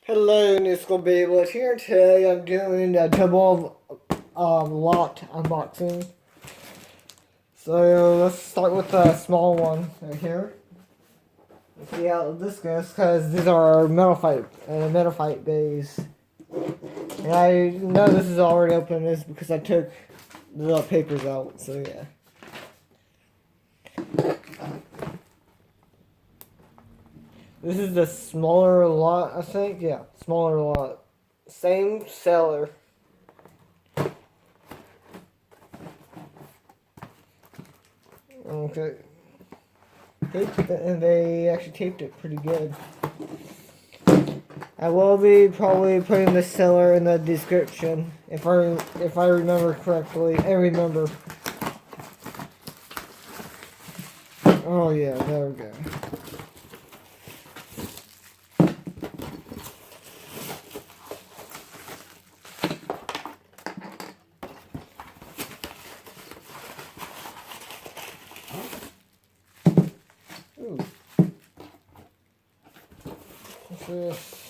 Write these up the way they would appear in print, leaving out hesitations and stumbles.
Hello, New School Beyblade here. Today I'm doing a double lot unboxing. So let's start with the small one right here. Let's see how this goes, because these are our Metal Fight bays. And I know this is already open is because I took the little papers out, so yeah. This is the smaller lot, I think. Yeah, smaller lot. Same seller. Okay. And they actually taped it pretty good. I will be probably putting the seller in the description if I remember correctly. I remember. Oh yeah, there we go. Ooh. What's this?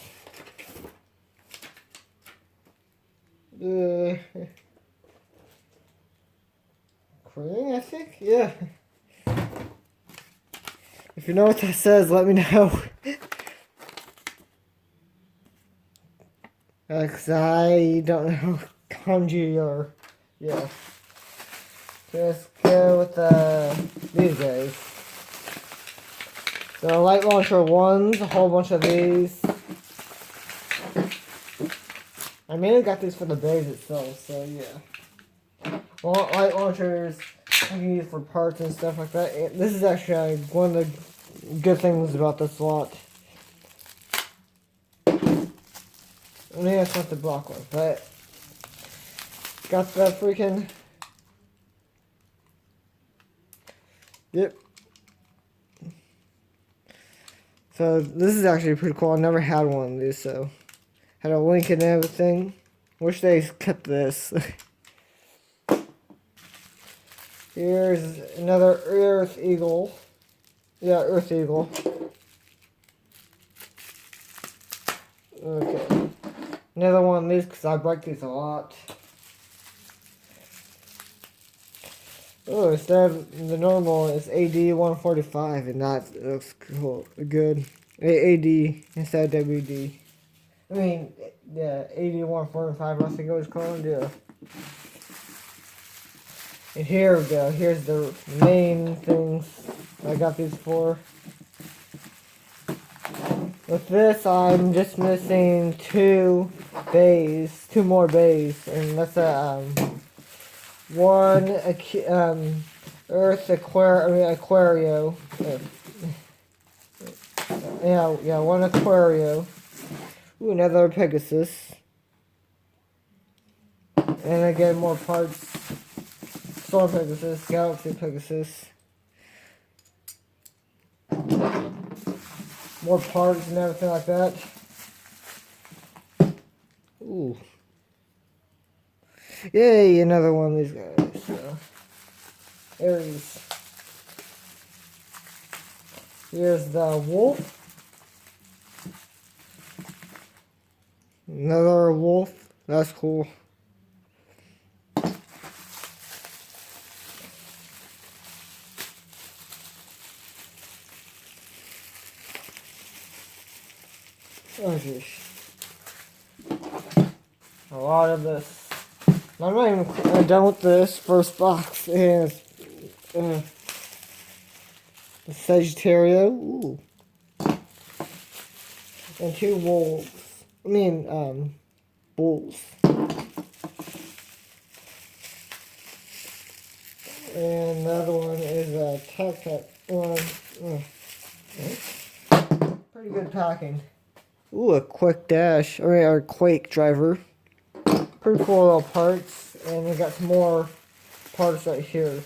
Crane, I think? Yeah. If you know what that says, let me know. Because I don't know kanji or... Yeah. Just go with these guys. So light launcher ones, a whole bunch of these. I mainly got these for the base itself, so yeah. Well, light launchers I can use for parts and stuff like that. This is actually one of the good things about this lot. I mean, it's not the block one, but got the freaking... Yep. So this is actually pretty cool. I never had one of these, so had a link and everything. Wish they kept this. Here's another Earth Eagle. Yeah, Earth Eagle. Okay. Another one of these because I break these a lot. Oh, instead of the normal, it's AD 145, and that looks cool, good. AD instead of WD. I mean, yeah, AD 145, I think it was called, yeah. And here we go, here's the main things I got these for. With this, I'm just missing two more bays, and that's one Earth Aquario. Yeah, one Aquario. Ooh, another Pegasus. And again, more parts. Storm Pegasus, Galaxy Pegasus. More parts and everything like that. Ooh. Yay, another one of these guys. So, Aries. Here's the wolf. Another wolf. That's cool. Oh, geez. A lot of this. I'm not even done with this first box. And the Sagittario. Ooh. And two wolves. I mean, bulls. And another one is a Tech one. Pretty good packing. Ooh, a Quick Dash, or Quake driver. Pretty cool little parts, and we got some more parts right here.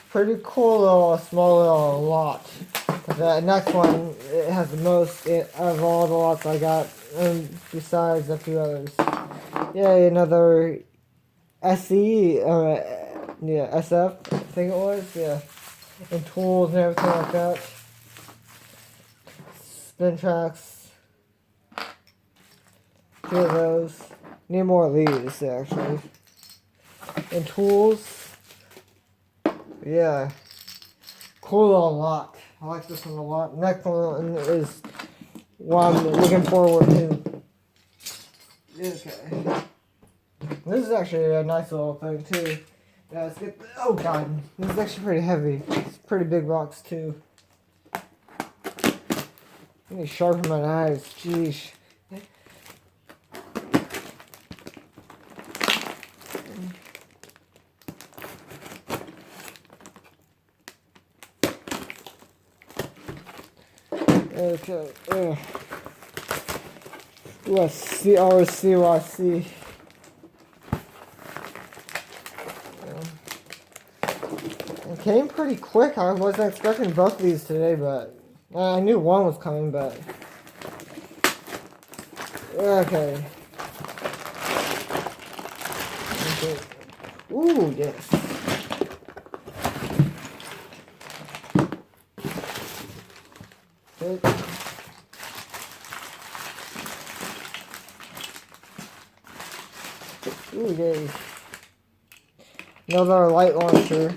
Pretty cool little, small little lot. The next one, it has the most of all the lots I got, besides a few others. Yay, another SE, yeah, SF, I think it was, yeah. And tools and everything like that. spin tracks. 2 of those. Need more of these, actually. And tools. Yeah. Cool a lot. I like this one a lot. Next one is what I'm looking forward to. Okay. This is actually a nice little thing, too. Yeah, let's get. Oh, God. This is actually pretty heavy. It's a pretty big box, too. Let me sharpen my knives. Jeez. Okay. Let's see. Let's see what I see. It came pretty quick. I wasn't expecting both of these today, but I knew one was coming, but okay. Ooh, yes. Good. Ooh, yay. Another light launcher.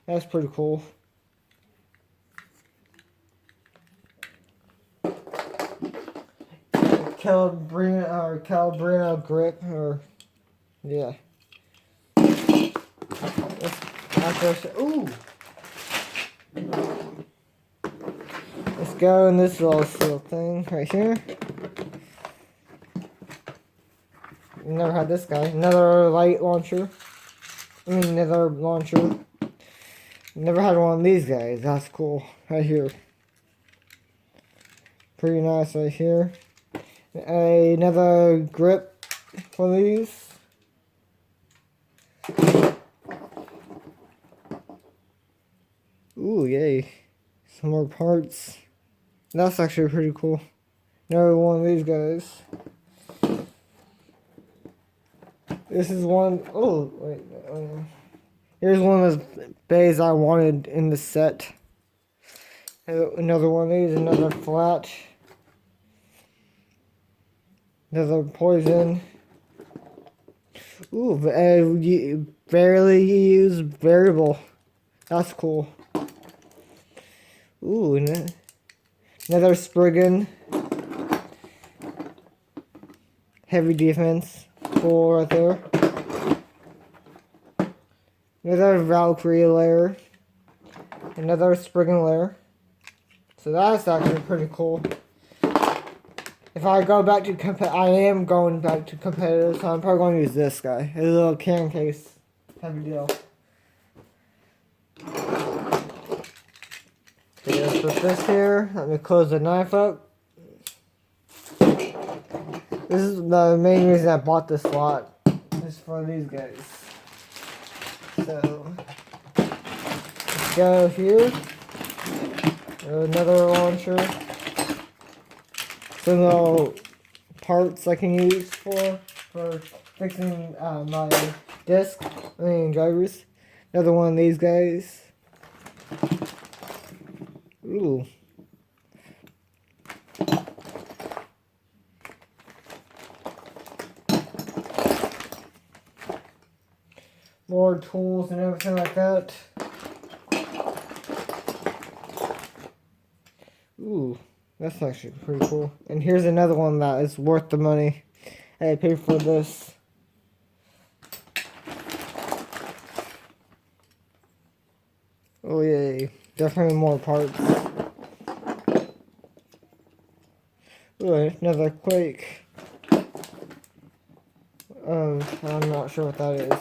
That's pretty cool. Calibrino grip, or yeah. Ooh. Let's go in this little thing right here. Never had this guy. Another light launcher. Another launcher. Never had one of these guys. That's cool. Right here. Pretty nice right here. Another grip for these. Ooh, yay. Some more parts. That's actually pretty cool. Another one of these guys. This is one. Oh, wait. Here's one of those bays I wanted in the set. Another one of these. Another flat. Another poison. Ooh, barely used variable. That's cool. Ooh, another Spriggan. Heavy defense. Cool right there. Another Valkyrie layer. Another Spriggan layer. So that's actually pretty cool. If I go back to I am going back to competitive, so I'm probably going to use this guy. A little can case. Heavy deal. Okay, let's put this here. Let me close the knife up. This is the main reason I bought this lot. Is for these guys. So, let's go here. Another launcher. Some little parts I can use for fixing my drivers. Another one of these guys. Ooh. More tools and everything like that. Ooh, that's actually pretty cool. And here's another one that is worth the money. I paid for this. Oh yay, definitely more parts. Ooh, another Quake. I'm not sure what that is.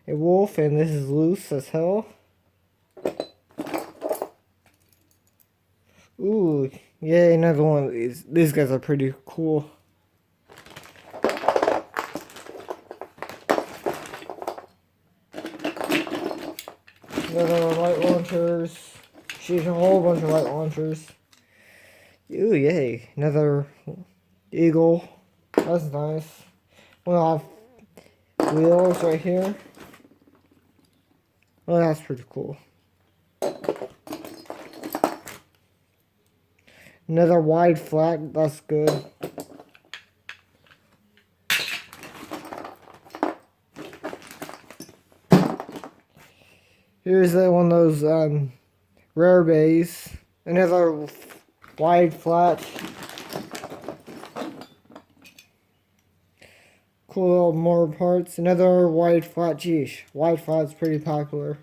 A wolf, and this is loose as hell. Ooh, yay, another one of these. These guys are pretty cool. Another light launchers. She's a whole bunch of light launchers. Ooh, yay. Another eagle. That's nice. We'll have wheels right here. Oh, that's pretty cool. Another wide flat. That's good. Here's one of those rare bays. Another wide flat. Cool little more parts. Another wide flat. Geesh, wide flat's pretty popular.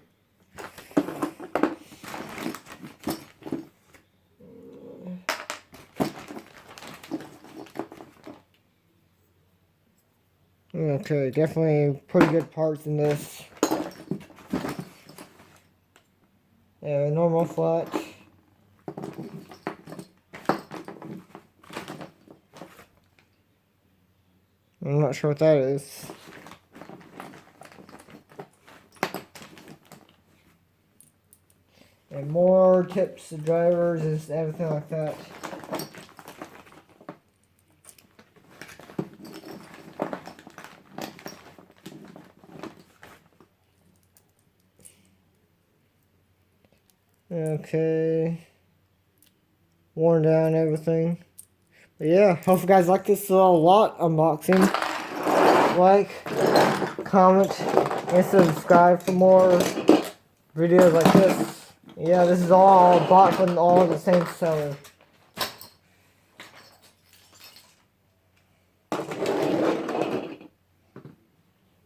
Okay, definitely pretty good parts in this. Yeah, normal flat. I'm not sure what that is. And more tips, drivers, and everything like that. Okay. Worn down everything. But yeah, hope you guys like this little lot unboxing. Like, comment, and subscribe for more videos like this. Yeah, this is all bought from all the same seller.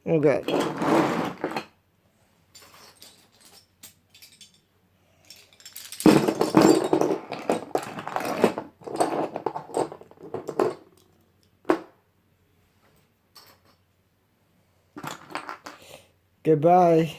Okay. Goodbye.